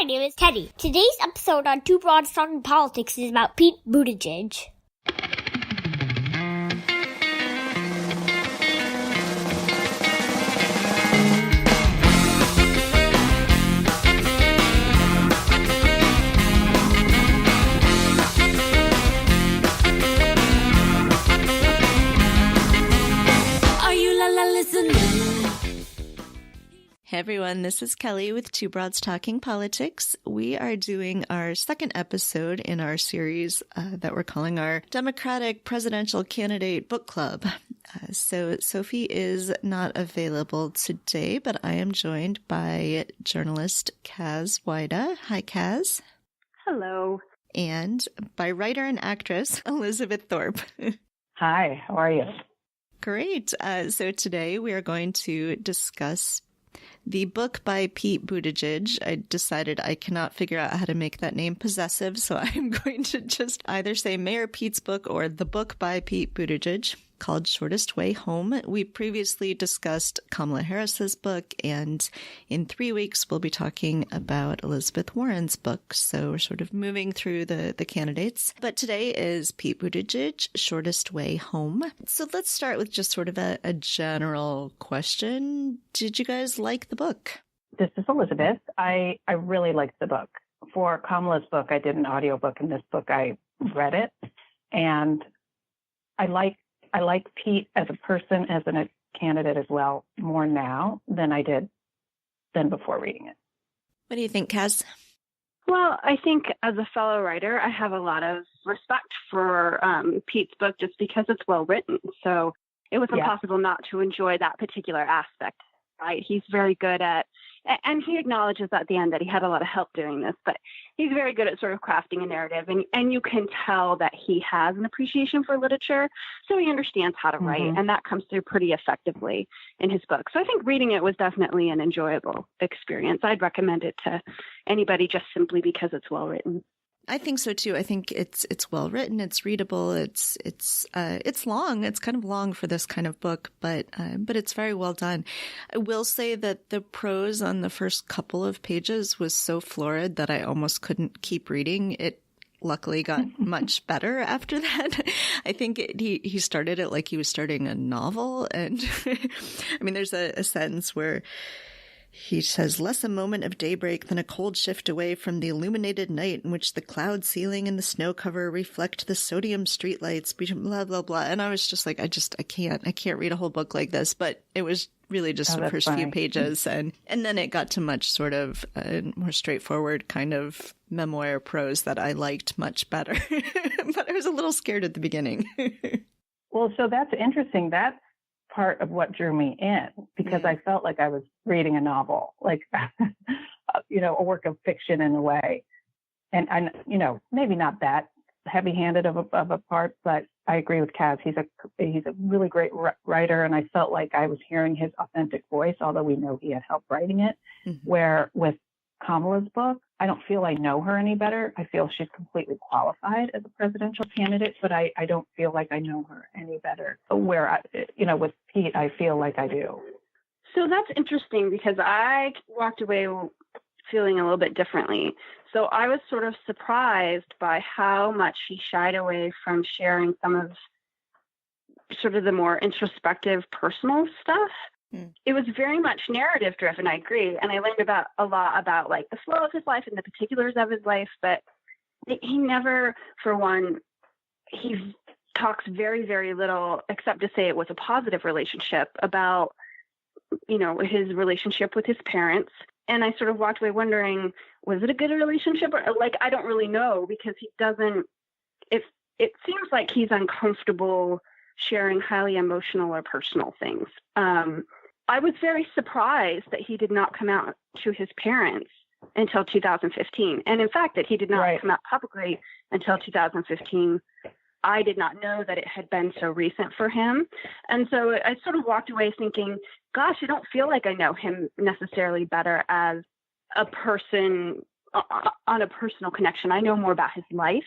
my name is Teddy. Today's episode on Two Broads Talking Politics is about Pete Buttigieg. Hey everyone, this is Kelly with Two Broads Talking Politics. We are doing our second episode in our series that we're calling our Democratic Presidential Candidate Book Club. So Sophie is not available today, but I am joined by journalist Kaz Weida. Hi, Kaz. Hello. And by writer and actress Elizabeth Thorp. Hi, how are you? Great. So today we are going to discuss the book by Pete Buttigieg. I decided I cannot figure out how to make that name possessive, so I'm going to just either say Mayor Pete's book or the book by Pete Buttigieg called Shortest Way Home. We previously discussed Kamala Harris's book, and in 3 weeks we'll be talking about Elizabeth Warren's book. So we're sort of moving through the candidates. But today is Pete Buttigieg, Shortest Way Home. So let's start with just sort of a general question. Did you guys like the book? This is Elizabeth. I really liked the book. For Kamala's book, I did an audiobook, and this book I read it. And I like Pete as a person, as a candidate as well, more now than I did than before reading it. What do you think, Kaz? Well, I think as a fellow writer, I have a lot of respect for Pete's book just because it's well written. So it was impossible not to enjoy that particular aspect, right? He's very good at, and he acknowledges at the end that he had a lot of help doing this, but he's very good at sort of crafting a narrative. And you can tell that he has an appreciation for literature, so he understands how to write, and that comes through pretty effectively in his book. So I think reading it was definitely an enjoyable experience. I'd recommend it to anybody just simply because it's well written. I think so too. I think it's well written. It's readable. It's long. It's kind of long for this kind of book, but it's very well done. I will say that the prose on the first couple of pages was so florid that I almost couldn't keep reading. It luckily got much better after that. I think he started it like he was starting a novel, and I mean, there's a sentence where he says, less a moment of daybreak than a cold shift away from the illuminated night in which the cloud ceiling and the snow cover reflect the sodium streetlights, blah, blah, blah. And I was just like, I can't read a whole book like this. But it was really just the first few pages. And then it got to much sort of more straightforward kind of memoir prose that I liked much better. But I was a little scared at the beginning. Well, so that's interesting. That's part of what drew me in, because I felt like I was reading a novel, like, a work of fiction in a way. And maybe not that heavy-handed of a part, but I agree with Kaz. He's a really great writer, and I felt like I was hearing his authentic voice, although we know he had help writing it. Where with Kamala's book, I don't feel I know her any better. I feel she's completely qualified as a presidential candidate, but I don't feel like I know her any better. Where, with Pete, I feel like I do. So that's interesting because I walked away feeling a little bit differently. So I was sort of surprised by how much he shied away from sharing some of sort of the more introspective personal stuff. It was very much narrative driven, I agree. And I learned a lot about like the flow of his life and the particulars of his life, but he never, for one, he talks very, very little, except to say it was a positive relationship about, his relationship with his parents. And I sort of walked away wondering, was it a good relationship? Or like, I don't really know, because he doesn't, it seems like he's uncomfortable sharing highly emotional or personal things. I was very surprised that he did not come out to his parents until 2015. And in fact, that he did not come out publicly until 2015. I did not know that it had been so recent for him. And so I sort of walked away thinking, gosh, I don't feel like I know him necessarily better as a person on a personal connection. I know more about his life,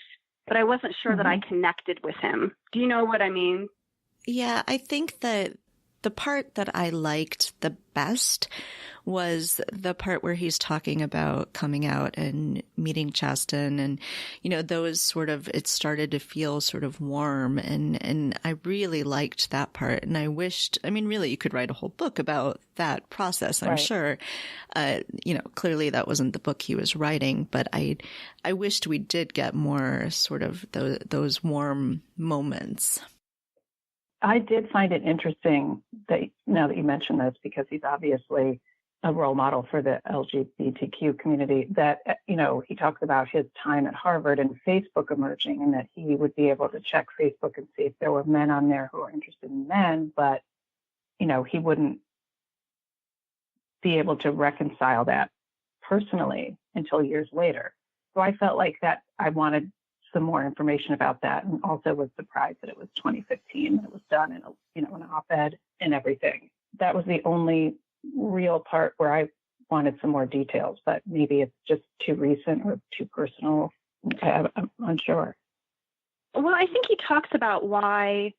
but I wasn't sure that I connected with him. Do you know what I mean? Yeah, I think that the part that I liked the best was the part where he's talking about coming out and meeting Chasten, and, you know, those sort of, it started to feel sort of warm, and I really liked that part. And I wished, I mean, really, you could write a whole book about that process, I'm sure. You know, clearly that wasn't the book he was writing, but I wished we did get more sort of those warm moments. I did find it interesting that now that you mention this, because he's obviously a role model for the LGBTQ community, that, you know, he talks about his time at Harvard and Facebook emerging, and that he would be able to check Facebook and see if there were men on there who are interested in men, but, you know, he wouldn't be able to reconcile that personally until years later. So I felt like that I wanted some more information about that, and also was surprised that it was 2015. It was done in an op-ed and everything. That was the only real part where I wanted some more details, but maybe it's just too recent or too personal. I'm unsure. Well, I think he talks about why.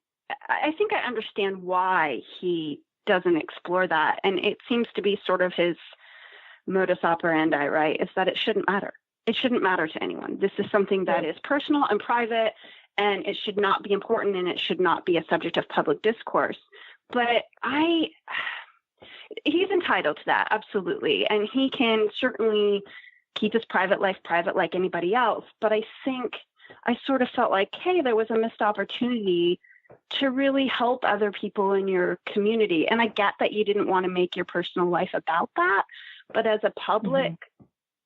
I think I understand why he doesn't explore that, and it seems to be sort of his modus operandi, right? Is that it shouldn't matter. It shouldn't matter to anyone. This is something that is personal and private, and it should not be important, and it should not be a subject of public discourse. But he's entitled to that, absolutely. And he can certainly keep his private life private like anybody else. But I think I sort of felt like, hey, there was a missed opportunity to really help other people in your community. And I get that you didn't want to make your personal life about that. But as a public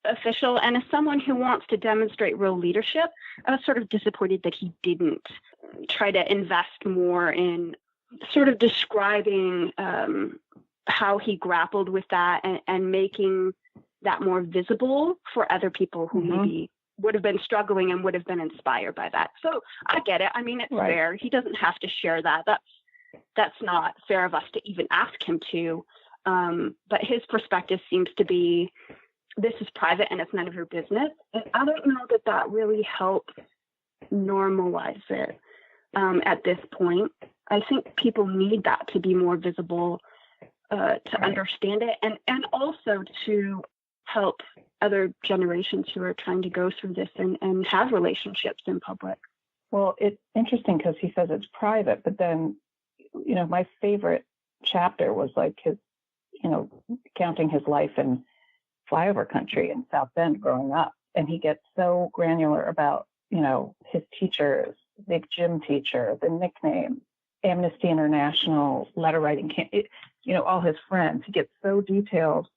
official and as someone who wants to demonstrate real leadership, I was sort of disappointed that he didn't try to invest more in sort of describing how he grappled with that and making that more visible for other people who maybe would have been struggling and would have been inspired by that. So I get it. I mean, it's fair. He doesn't have to share that. That's not fair of us to even ask him to. But his perspective seems to be, this is private and it's none of your business. And I don't know that really helps normalize it at this point. I think people need that to be more visible, to understand it, and also to help other generations who are trying to go through this and have relationships in public. Well, it's interesting because he says it's private, but then, you know, my favorite chapter was like his, you know, counting his life in flyover country in South Bend growing up. And he gets so granular about, you know, his teachers, big gym teacher, the nickname, Amnesty International, letter writing, you know, all his friends. He gets so detailed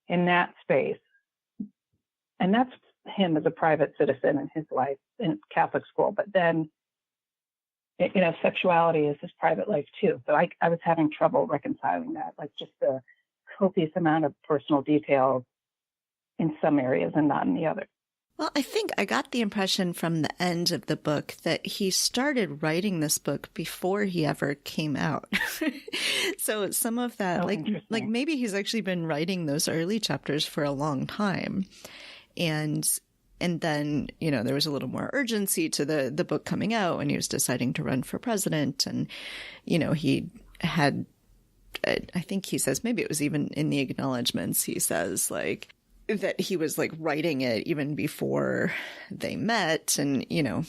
in that space. And that's him as a private citizen in his life in Catholic school. But then, you know, sexuality is his private life too. So I was having trouble reconciling that, like just the copious amount of personal details in some areas and not in the others. Well, I think I got the impression from the end of the book that he started writing this book before he ever came out. So some of that, like maybe he's actually been writing those early chapters for a long time. And then, you know, there was a little more urgency to the book coming out when he was deciding to run for president. And, you know, he had, I think he says, maybe it was even in the acknowledgments, he says, like, that he was like writing it even before they met, and, you know,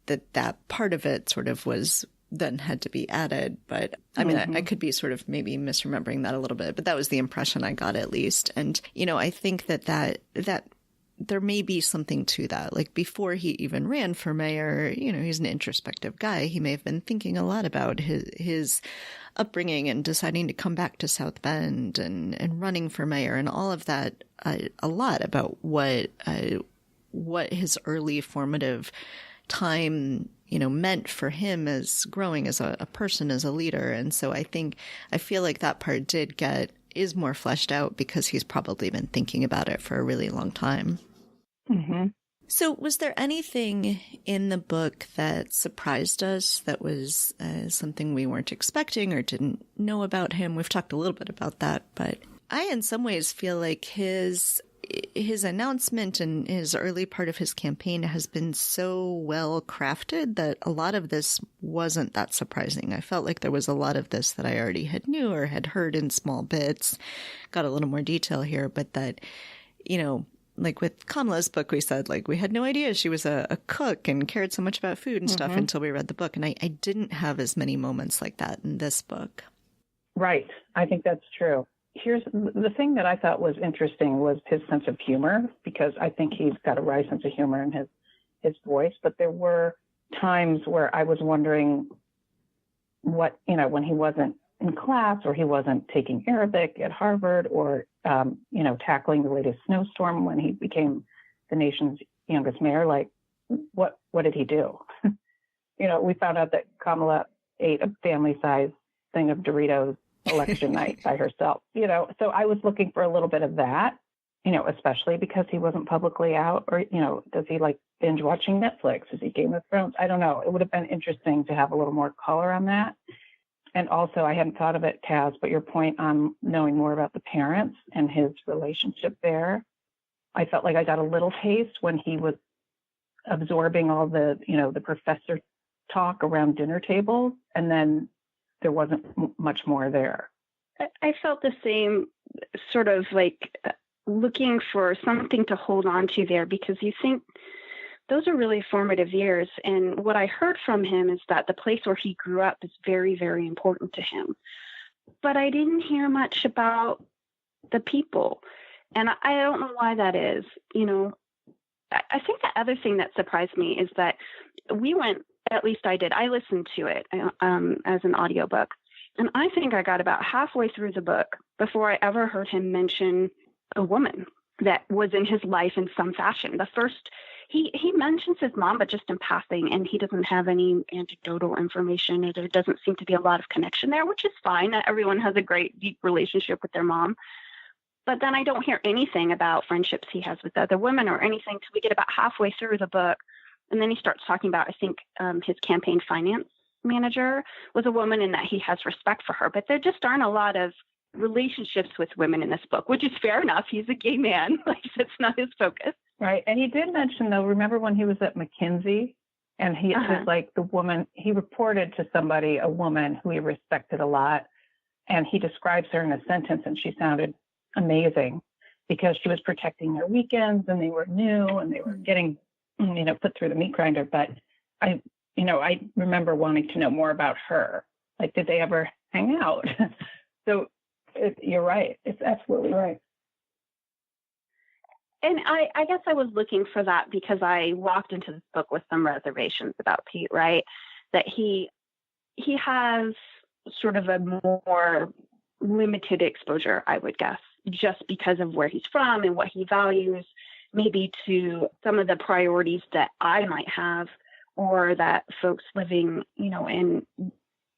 that part of it sort of was then had to be added. But I mean, I could be sort of maybe misremembering that a little bit, but that was the impression I got at least. And, you know, I think that there may be something to that. Like before he even ran for mayor, you know, he's an introspective guy. He may have been thinking a lot about his upbringing and deciding to come back to South Bend and running for mayor and all of that, a lot about what his early formative time, you know, meant for him as growing as a person, as a leader. And so I feel like that part is more fleshed out because he's probably been thinking about it for a really long time. Mm-hmm. So was there anything in the book that surprised us, that was something we weren't expecting or didn't know about him? We've talked a little bit about that, but I in some ways feel like his his announcement and his early part of his campaign has been so well crafted that a lot of this wasn't that surprising. I felt like there was a lot of this that I already had knew or had heard in small bits. Got a little more detail here, but that, like with Kamala's book, we said, like, we had no idea she was a cook and cared so much about food and stuff until we read the book. And I didn't have as many moments like that in this book. Right. I think that's true. Here's the thing that I thought was interesting was his sense of humor, because I think he's got a right sense of humor in his voice. But there were times where I was wondering what, when he wasn't in class or he wasn't taking Arabic at Harvard or, tackling the latest snowstorm when he became the nation's youngest mayor, like what did he do? We found out that Kamala ate a family-sized thing of Doritos election night by herself, so I was looking for a little bit of that, especially because he wasn't publicly out, or, does he like binge watching Netflix? Is he Game of Thrones? I don't know. It would have been interesting to have a little more color on that. And also, I hadn't thought of it, Kaz, but your point on knowing more about the parents and his relationship there, I felt like I got a little taste when he was absorbing all the, the professor talk around dinner tables, and then there wasn't much more there. I felt the same, sort of like looking for something to hold on to there, because you think those are really formative years. And what I heard from him is that the place where he grew up is very, very important to him. But I didn't hear much about the people. And I don't know why that is. I think the other thing that surprised me is that we went, at least I did, I listened to it as an audiobook. And I think I got about halfway through the book before I ever heard him mention a woman that was in his life in some fashion. The first, he mentions his mom, but just in passing, and he doesn't have any anecdotal information, or there doesn't seem to be a lot of connection there, which is fine. Not everyone has a great, deep relationship with their mom. But then I don't hear anything about friendships he has with other women or anything till we get about halfway through the book. And then he starts talking about, I think, his campaign finance manager was a woman and that he has respect for her. But there just aren't a lot of relationships with women in this book, which is fair enough. He's a gay man. Like, that's not his focus. Right. And he did mention, though, remember when he was at McKinsey and he was like the woman, he reported to somebody, a woman who he respected a lot. And he describes her in a sentence, and she sounded amazing because she was protecting their weekends and they were new and they were getting, put through the meat grinder. But I remember wanting to know more about her. Like, did they ever hang out? So you're right. It's absolutely right. And I guess I was looking for that because I walked into this book with some reservations about Pete, right? That he has sort of a more limited exposure, I would guess, just because of where he's from and what he values, maybe to some of the priorities that I might have, or that folks living, in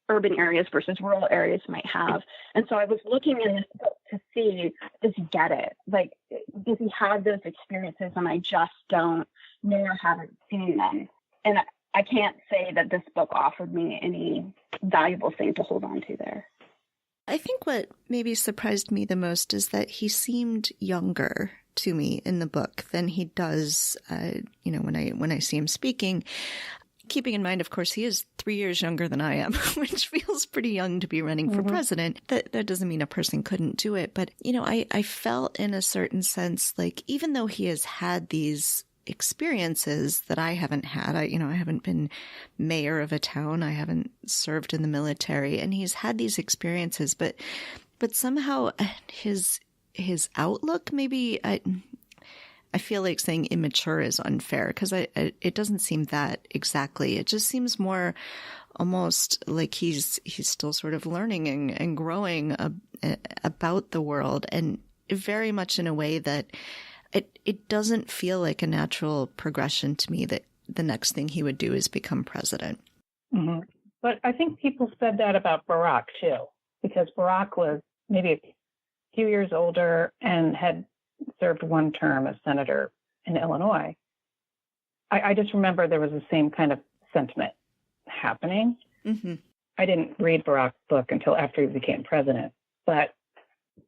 urban areas versus rural areas might have. And so I was looking in this book to see, does he get it? Like, does he have those experiences and I just don't know or haven't seen them? And I can't say that this book offered me any valuable thing to hold on to there. I think what maybe surprised me the most is that he seemed younger to me in the book than he does, when I see him speaking. Keeping in mind, of course, he is 3 years younger than I am, which feels pretty young to be running for president. That doesn't mean a person couldn't do it. But, I felt in a certain sense, like, even though he has had these experiences that I haven't had, I haven't been mayor of a town, I haven't served in the military, and he's had these experiences, but somehow his outlook, maybe, I feel like saying immature is unfair because it doesn't seem that exactly. It just seems more almost like he's still sort of learning and growing about the world, and very much in a way that it doesn't feel like a natural progression to me that the next thing he would do is become president. Mm-hmm. But I think people said that about Barack too, because Barack was maybe a few years older and had served one term as senator in Illinois. I just remember there was the same kind of sentiment happening. Mm-hmm. I didn't read Barack's book until after he became president, but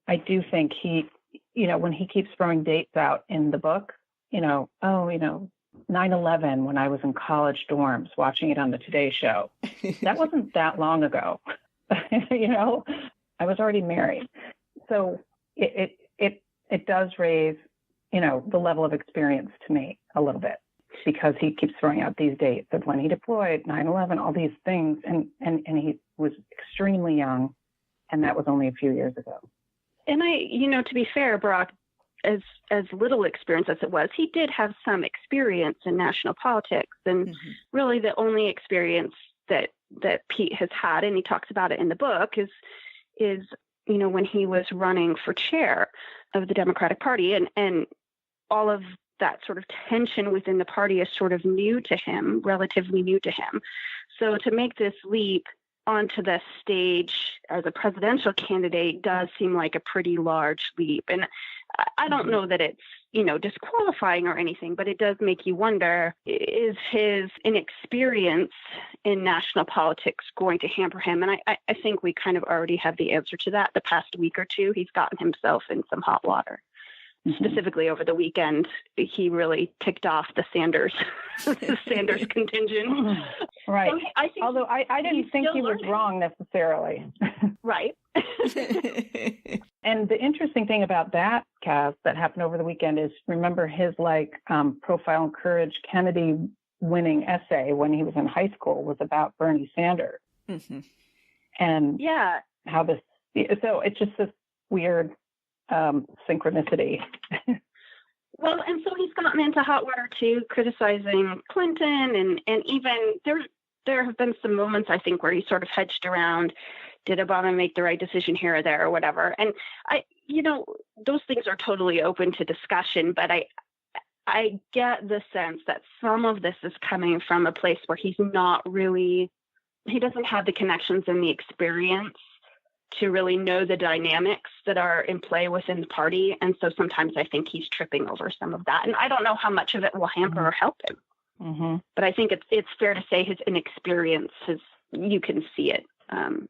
I do think he when he keeps throwing dates out in the book, 9/11 when I was in college dorms watching it on the Today Show. That wasn't that long ago. I was already married. So it does raise, the level of experience to me a little bit, because he keeps throwing out these dates of when he deployed, 9/11, all these things. And he was extremely young, and that was only a few years ago. And to be fair, Barack, as little experience as it was, he did have some experience in national politics. And really the only experience that Pete has had, and he talks about it in the book, is when he was running for chair of the Democratic Party, and all of that sort of tension within the party is sort of relatively new to him. So to make this leap onto the stage as a presidential candidate does seem like a pretty large leap. And I don't know that it's, disqualifying or anything, but it does make you wonder, is his inexperience in national politics going to hamper him? And I think we kind of already have the answer to that. The past week or two, he's gotten himself in some hot water. Specifically over the weekend, he really ticked off the Sanders contingent. Right. So although I didn't think he was wrong necessarily. Right. And the interesting thing about that, Kaz, that happened over the weekend is, remember his Profile in Courage Kennedy winning essay when he was in high school was about Bernie Sanders. And how so it's just this weird synchronicity. Well, and so he's gotten into hot water too, criticizing Clinton, and even there have been some moments, I think, where he sort of hedged around, did Obama make the right decision here or there or whatever. And those things are totally open to discussion, but I get the sense that some of this is coming from a place where he doesn't have the connections and the experience to really know the dynamics that are in play within the party. And so sometimes I think he's tripping over some of that. And I don't know how much of it will hamper or help him. But I think it's fair to say his inexperience, you can see it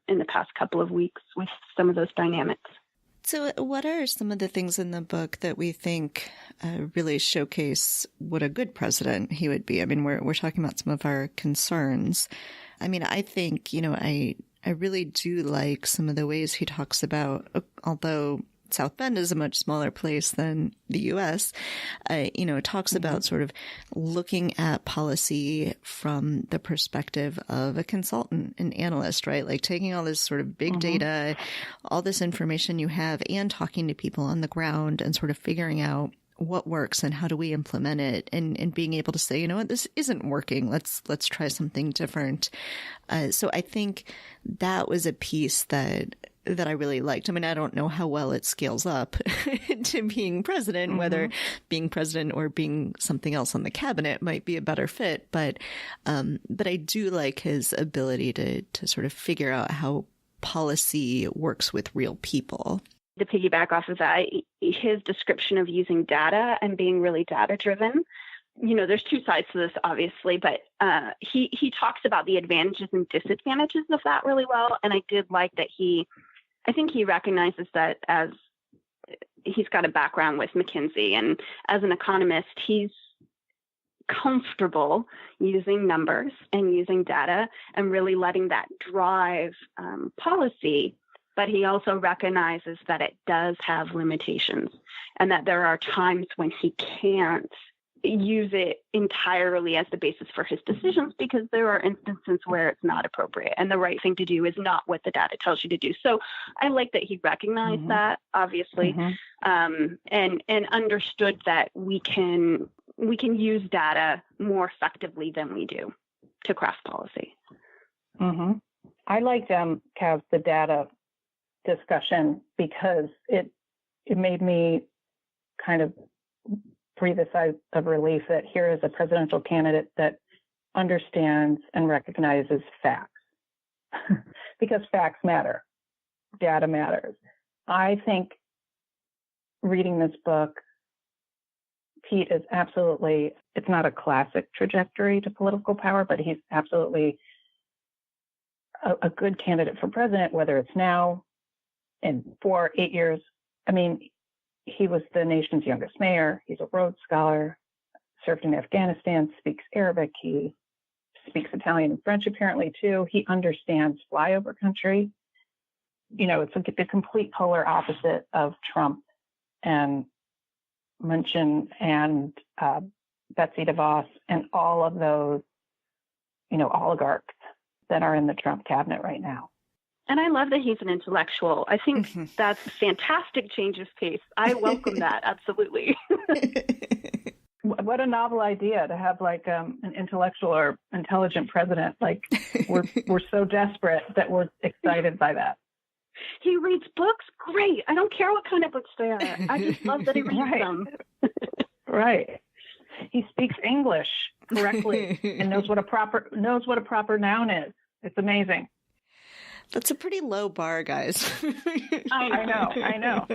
in the past couple of weeks with some of those dynamics. So what are some of the things in the book that we think really showcase what a good president he would be? I mean, we're talking about some of our concerns. I mean, I think, I really do like some of the ways he talks about, although South Bend is a much smaller place than the U.S., talks about sort of looking at policy from the perspective of a consultant, an analyst, right? Like taking all this sort of big data, all this information you have, and talking to people on the ground and sort of figuring out what works and how do we implement it, and being able to say, this isn't working. Let's try something different. So I think that was a piece that I really liked. I mean, I don't know how well it scales up to being president, whether being president or being something else on the cabinet might be a better fit. But I do like his ability to sort of figure out how policy works with real people. To piggyback off of that, his description of using data and being really data driven, there's two sides to this, obviously, but he talks about the advantages and disadvantages of that really well. And I did like that I think he recognizes that, as he's got a background with McKinsey, and as an economist, he's comfortable using numbers and using data and really letting that drive policy. But he also recognizes that it does have limitations, and that there are times when he can't use it entirely as the basis for his decisions, because there are instances where it's not appropriate and the right thing to do is not what the data tells you to do. So I like that he recognized that, obviously, and understood that we can use data more effectively than we do to craft policy. I liked Kaz, the data discussion, because it made me kind of breathe a sigh of relief that here is a presidential candidate that understands and recognizes facts, because facts matter, data matters. I think reading this book, Pete is absolutely, it's not a classic trajectory to political power, but he's absolutely a good candidate for president, whether it's now, in 4 or 8 years. I mean, he was the nation's youngest mayor. He's a Rhodes Scholar, served in Afghanistan, speaks Arabic. He speaks Italian and French apparently too. He understands flyover country. It's like the complete polar opposite of Trump and Mnuchin and Betsy DeVos and all of those, oligarchs that are in the Trump cabinet right now. And I love that he's an intellectual. I think that's a fantastic change of pace. I welcome that, absolutely. What a novel idea to have like an intellectual or intelligent president. Like we're so desperate that we're excited by that. He reads books. Great. I don't care what kind of books they are. I just love that he reads them. Right. He speaks English correctly and knows what a proper noun is. It's amazing. That's a pretty low bar, guys. I know.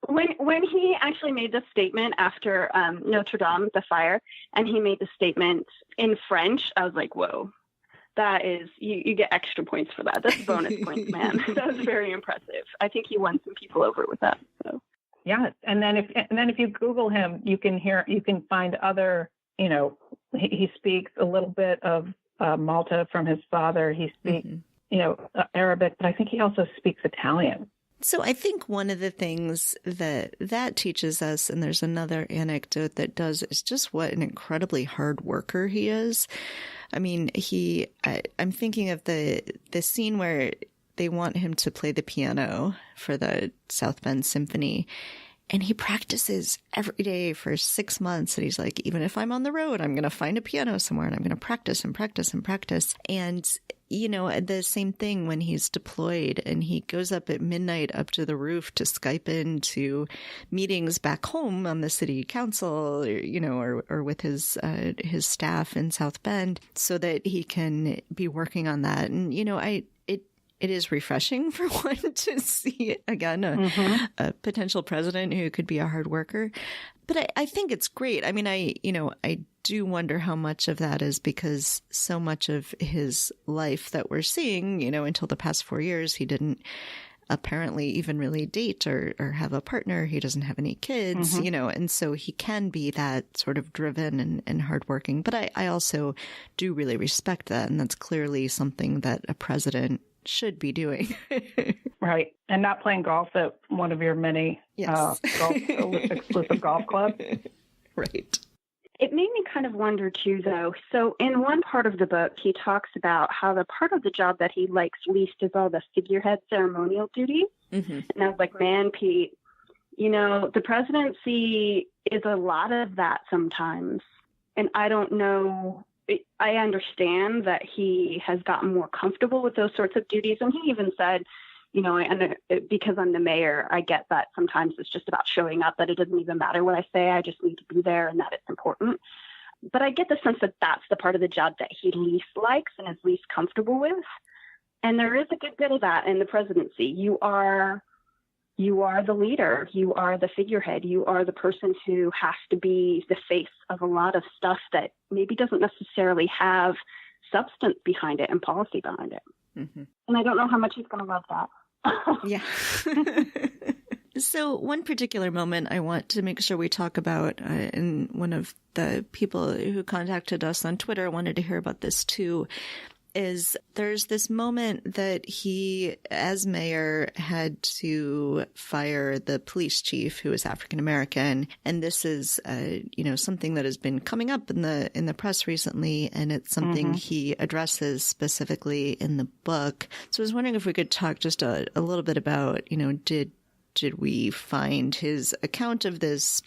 When he actually made the statement after Notre Dame, the fire, and he made the statement in French, I was like, whoa, that is, you get extra points for that. That's bonus points, man. That was very impressive. I think he won some people over with that. So. Yeah. And then if you Google him, you can find other, he speaks a little bit of Malta from his father. He speaks, Arabic, but I think he also speaks Italian. So I think one of the things that teaches us, and there's another anecdote that does, is just what an incredibly hard worker he is. I mean, I'm thinking of the scene where they want him to play the piano for the South Bend Symphony. And he practices every day for 6 months. And he's like, even if I'm on the road, I'm going to find a piano somewhere and I'm going to practice and practice and practice. And, the same thing when he's deployed and he goes up at midnight up to the roof to Skype into meetings back home on the city council, or with his staff in South Bend so that he can be working on that. And, it is refreshing for one to see, again, a potential president who could be a hard worker. But I think it's great. I mean, I do wonder how much of that is because so much of his life that we're seeing, until the past 4 years, he didn't apparently even really date or have a partner. He doesn't have any kids, and so he can be that sort of driven and hardworking. But I also do really respect that. And that's clearly something that a president should be doing. Right. And not playing golf at one of your many exclusive golf clubs. Right. It made me kind of wonder too, though. So in one part of the book, he talks about how the part of the job that he likes least is all the figurehead ceremonial duties. And I was like, man, Pete, the presidency is a lot of that sometimes. And I don't know. I understand that he has gotten more comfortable with those sorts of duties. And he even said, because I'm the mayor, I get that sometimes it's just about showing up, that it doesn't even matter what I say. I just need to be there and that it's important. But I get the sense that that's the part of the job that he least likes and is least comfortable with. And there is a good bit of that in the presidency. You are the leader. You are the figurehead. You are the person who has to be the face of a lot of stuff that maybe doesn't necessarily have substance behind it and policy behind it. And I don't know how much he's going to love that. Yeah. So one particular moment I want to make sure we talk about, and one of the people who contacted us on Twitter wanted to hear about this too, is there's this moment that he, as mayor, had to fire the police chief who is African American, and this is, something that has been coming up in the press recently, and it's something he addresses specifically in the book. So I was wondering if we could talk just a little bit about, did we find his account of this,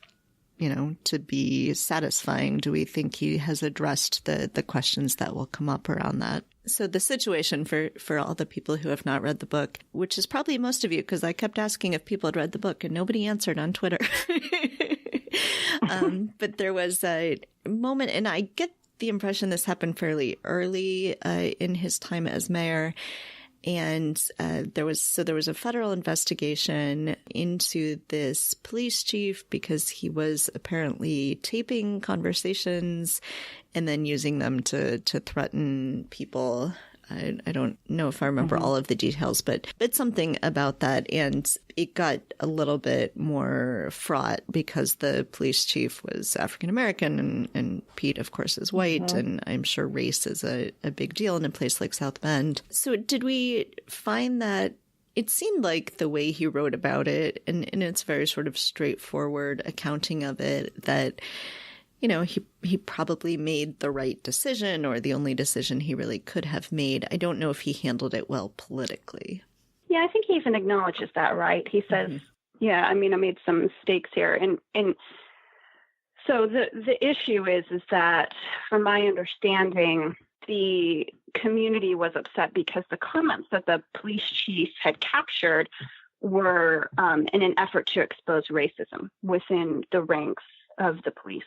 to be satisfying? Do we think he has addressed the questions that will come up around that? So the situation for all the people who have not read the book, which is probably most of you, because I kept asking if people had read the book and nobody answered on Twitter. But there was a moment, and I get the impression this happened fairly early in his time as mayor. And there was a federal investigation into this police chief because he was apparently taping conversations and then using them to threaten people I don't know if I remember all of the details, but something about that. And it got a little bit more fraught because the police chief was African American and Pete, of course, is white. And I'm sure race is a big deal in a place like South Bend. So did we find that it seemed like the way he wrote about it, and it's very sort of straightforward accounting of it, that he probably made the right decision, or the only decision he really could have made. I don't know if he handled it well politically. Yeah, I think he even acknowledges that, right? He says, yeah, I mean, I made some mistakes here. And so the issue is that, from my understanding, the community was upset because the comments that the police chief had captured were in an effort to expose racism within the ranks of the police,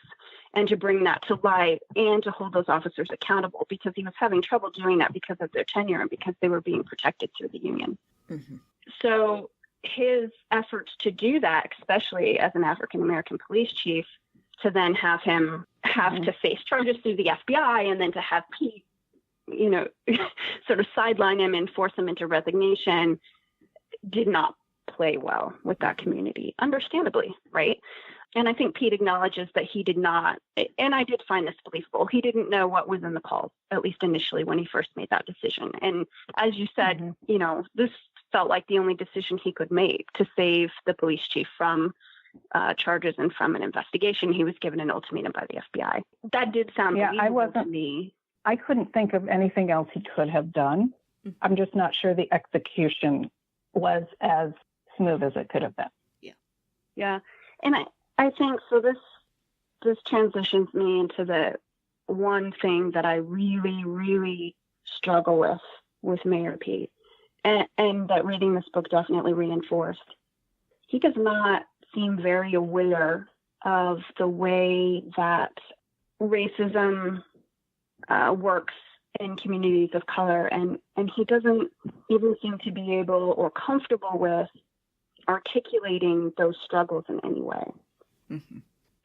and to bring that to light and to hold those officers accountable, because he was having trouble doing that because of their tenure and because they were being protected through the union. So his efforts to do that, especially as an African-American police chief, to then have him have to face charges through the FBI, and then to have Pete, sort of sideline him and force him into resignation, did not play well with that community, understandably, right? And I think Pete acknowledges that he did not, and I did find this believable, he didn't know what was in the calls, at least initially when he first made that decision. And as you said, this felt like the only decision he could make to save the police chief from charges and from an investigation. He was given an ultimatum by the FBI. That did sound believable to me. I couldn't think of anything else he could have done. I'm just not sure the execution was as smooth as it could have been. Yeah. And I think so. This transitions me into the one thing that I really, really struggle with Mayor Pete, and that reading this book definitely reinforced. He does not seem very aware of the way that racism works in communities of color, and he doesn't even seem to be able or comfortable with articulating those struggles in any way.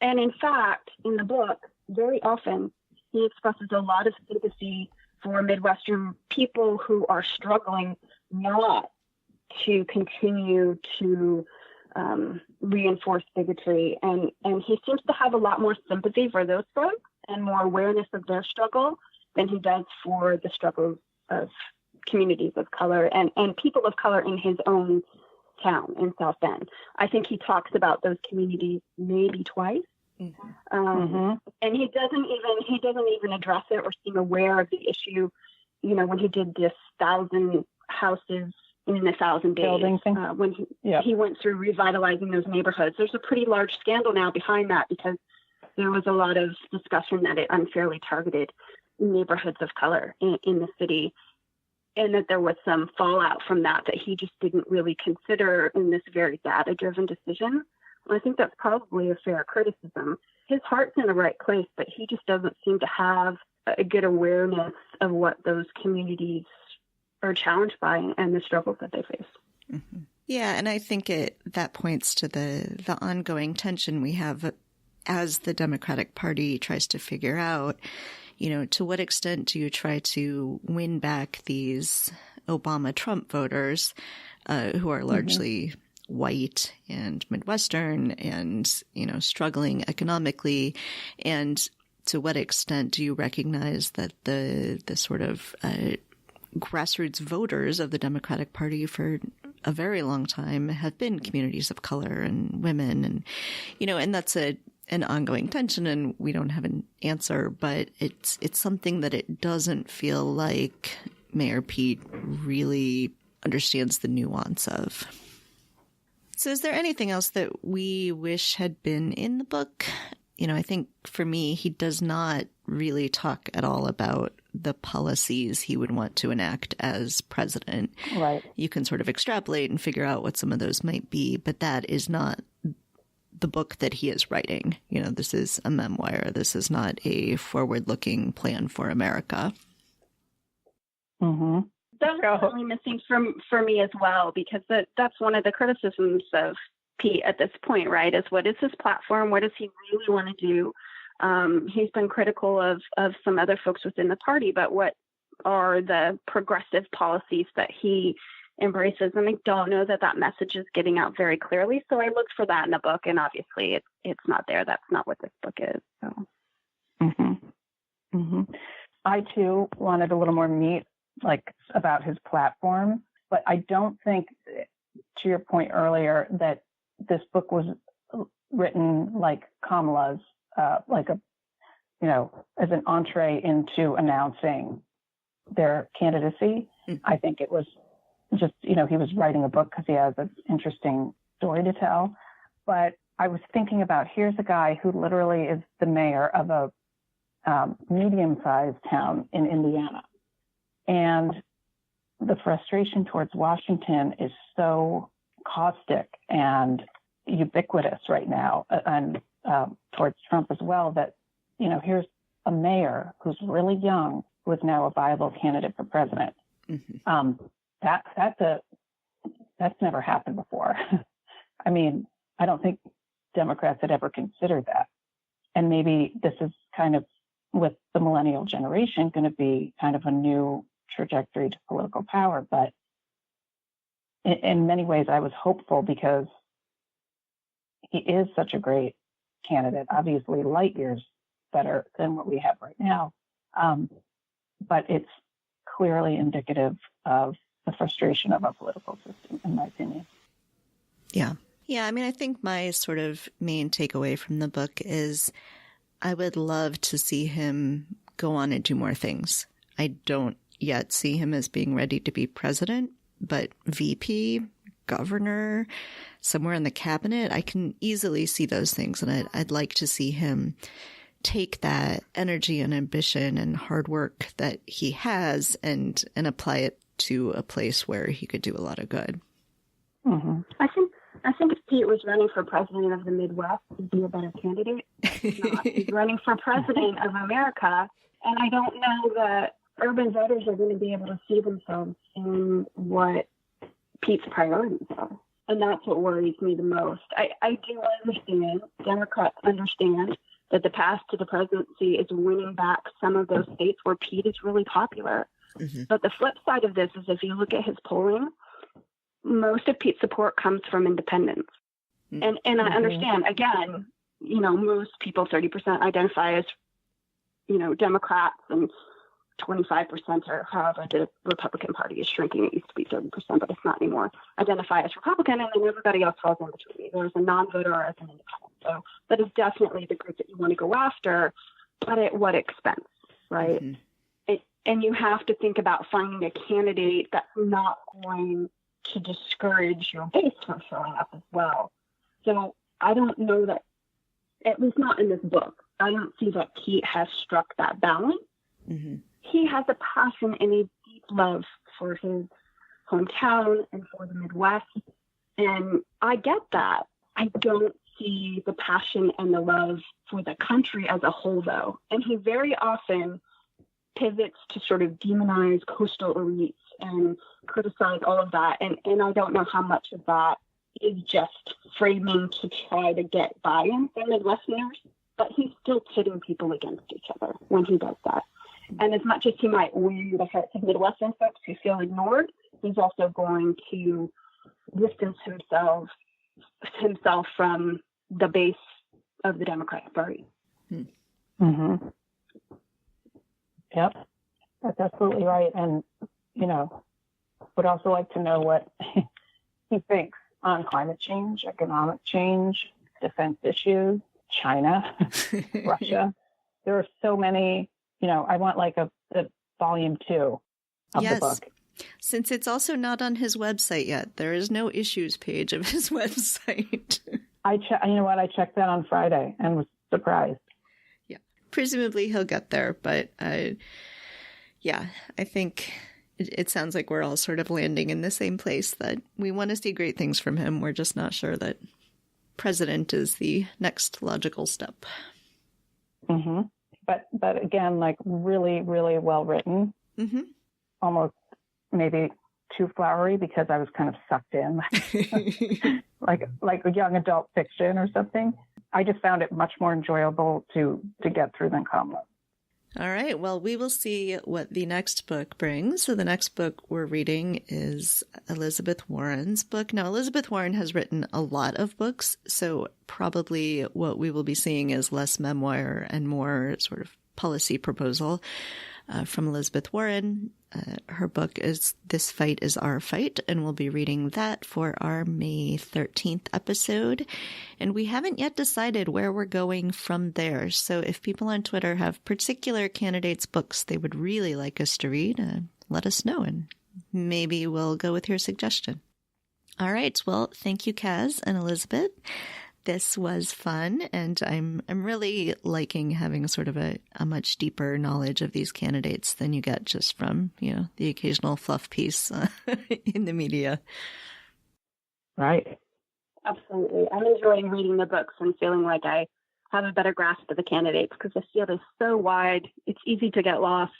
And in fact, in the book, very often he expresses a lot of sympathy for Midwestern people who are struggling not to continue to reinforce bigotry. And he seems to have a lot more sympathy for those folks and more awareness of their struggle than he does for the struggles of communities of color and people of color in his own town in South Bend. I think he talks about those communities maybe twice. And he doesn't even address it or seem aware of the issue, when he did this 1,000 houses in 1,000 days, when he went through revitalizing those neighborhoods. There's a pretty large scandal now behind that, because there was a lot of discussion that it unfairly targeted neighborhoods of color in the city, and that there was some fallout from that he just didn't really consider in this very data-driven decision. I think that's probably a fair criticism. His heart's in the right place, but he just doesn't seem to have a good awareness of what those communities are challenged by and the struggles that they face. Yeah, and I think that points to the ongoing tension we have as the Democratic Party tries to figure out, to what extent do you try to win back these Obama-Trump voters who are largely white and Midwestern and, struggling economically, and to what extent do you recognize that the sort of grassroots voters of the Democratic Party for a very long time have been communities of color and women, and and that's an ongoing tension, and we don't have an answer, but it's something that it doesn't feel like Mayor Pete really understands the nuance of. So is there anything else that we wish had been in the book? I think for me, he does not really talk at all about the policies he would want to enact as president. Right. You can sort of extrapolate and figure out what some of those might be, but that is not the book that he is writing. This is a memoir. This is not a forward-looking plan for America. That was really missing for me as well, because that's one of the criticisms of Pete at this point, right? Is what is his platform? What does he really want to do? He's been critical of some other folks within the party, but what are the progressive policies that he embraces. And I don't know that that message is getting out very clearly. So I looked for that in the book, and obviously it's not there. That's not what this book is. So. I too wanted a little more meat, like about his platform, but I don't think, to your point earlier, that this book was written like Kamala's, like a, as an entree into announcing their candidacy. I think it was just, he was writing a book because he has an interesting story to tell. But I was thinking about, here's a guy who literally is the mayor of a medium-sized town in Indiana. And the frustration towards Washington is so caustic and ubiquitous right now, and towards Trump as well, that, here's a mayor who's really young, who is now a viable candidate for president. That's never happened before. I mean, I don't think Democrats had ever considered that. And maybe this is kind of, with the millennial generation, going to be kind of a new trajectory to political power. But in many ways, I was hopeful because he is such a great candidate, obviously light years better than what we have right now. But it's clearly indicative of the frustration of our political system, in my opinion. Yeah. Yeah. I mean, I think my sort of main takeaway from the book is I would love to see him go on and do more things. I don't yet see him as being ready to be president, but VP, governor, somewhere in the cabinet, I can easily see those things. And I'd like to see him take that energy and ambition and hard work that he has and apply it to a place where he could do a lot of good. I think if Pete was running for president of the Midwest, he'd be a better candidate. He's running for president of America, and I don't know that urban voters are going to be able to see themselves in what Pete's priorities are. And that's what worries me the most. I do understand, Democrats understand that the path to the presidency is winning back some of those states where Pete is really popular. But the flip side of this is if you look at his polling, most of Pete's support comes from independents. And I understand, again, most people, 30% identify as, Democrats, and 25% are, however, the Republican Party is shrinking. It used to be 30%, but it's not anymore. Identify as Republican, and then everybody else falls in between. There's a non-voter or as an independent. So that is definitely the group that you want to go after, but at what expense, right? And you have to think about finding a candidate that's not going to discourage your base from showing up as well. So I don't know that, at least not in this book, I don't see that Pete has struck that balance. He has a passion and a deep love for his hometown and for the Midwest. And I get that. I don't see the passion and the love for the country as a whole, though. And he very often pivots to sort of demonize coastal elites and criticize all of that. And I don't know how much of that is just framing to try to get buy-in from Midwesterners, but he's still pitting people against each other when he does that. And as much as he might win the hearts of Midwestern folks who feel ignored, he's also going to distance himself from the base of the Democratic Party. Yep, that's absolutely right. And, would also like to know what he thinks on climate change, economic change, defense issues, China, Russia. There are so many, I want like a volume 2 of the book. Since it's also not on his website yet, there is no issues page of his website. You know what? I checked that on Friday and was surprised. Yeah, presumably he'll get there, but I think it sounds like we're all sort of landing in the same place, that we want to see great things from him. We're just not sure that president is the next logical step. But again, like really, really well written. Almost maybe too flowery because I was kind of sucked in, like a young adult fiction or something. I just found it much more enjoyable to get through than Kamala. All right. Well, we will see what the next book brings. So the next book we're reading is Elizabeth Warren's book. Now, Elizabeth Warren has written a lot of books, so probably what we will be seeing is less memoir and more sort of policy proposal from Elizabeth Warren. Her book is This Fight is Our Fight, and we'll be reading that for our May 13th episode. And we haven't yet decided where we're going from there. So if people on Twitter have particular candidates' books they would really like us to read, let us know, and maybe we'll go with your suggestion. All right. Well, thank you, Kaz and Elizabeth. This was fun, and I'm really liking having sort of a much deeper knowledge of these candidates than you get just from, the occasional fluff piece in the media. Right. Absolutely. I'm enjoying reading the books and feeling like I have a better grasp of the candidates because the field is so wide. It's easy to get lost.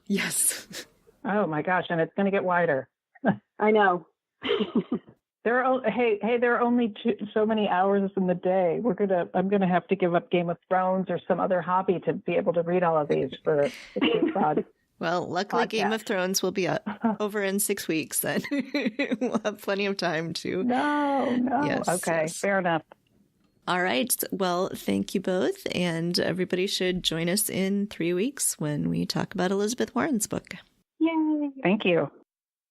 Yes. Oh my gosh, and it's going to get wider. I know. There are only so many hours in the day. I'm gonna have to give up Game of Thrones or some other hobby to be able to read all of these for the Two Prod. Well, luckily podcast. Game of Thrones will be over in 6 weeks, then we'll have plenty of time to. No. Yes, okay, yes. Fair enough. All right. Well, thank you both, and everybody should join us in 3 weeks when we talk about Elizabeth Warren's book. Yay! Thank you.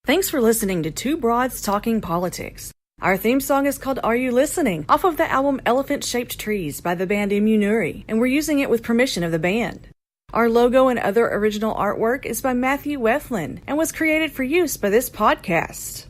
Thanks for listening to Two Broads Talking Politics. Our theme song is called Are You Listening? Off of the album Elephant Shaped Trees by the band Immature, and we're using it with permission of the band. Our logo and other original artwork is by Matthew Weflin and was created for use by this podcast.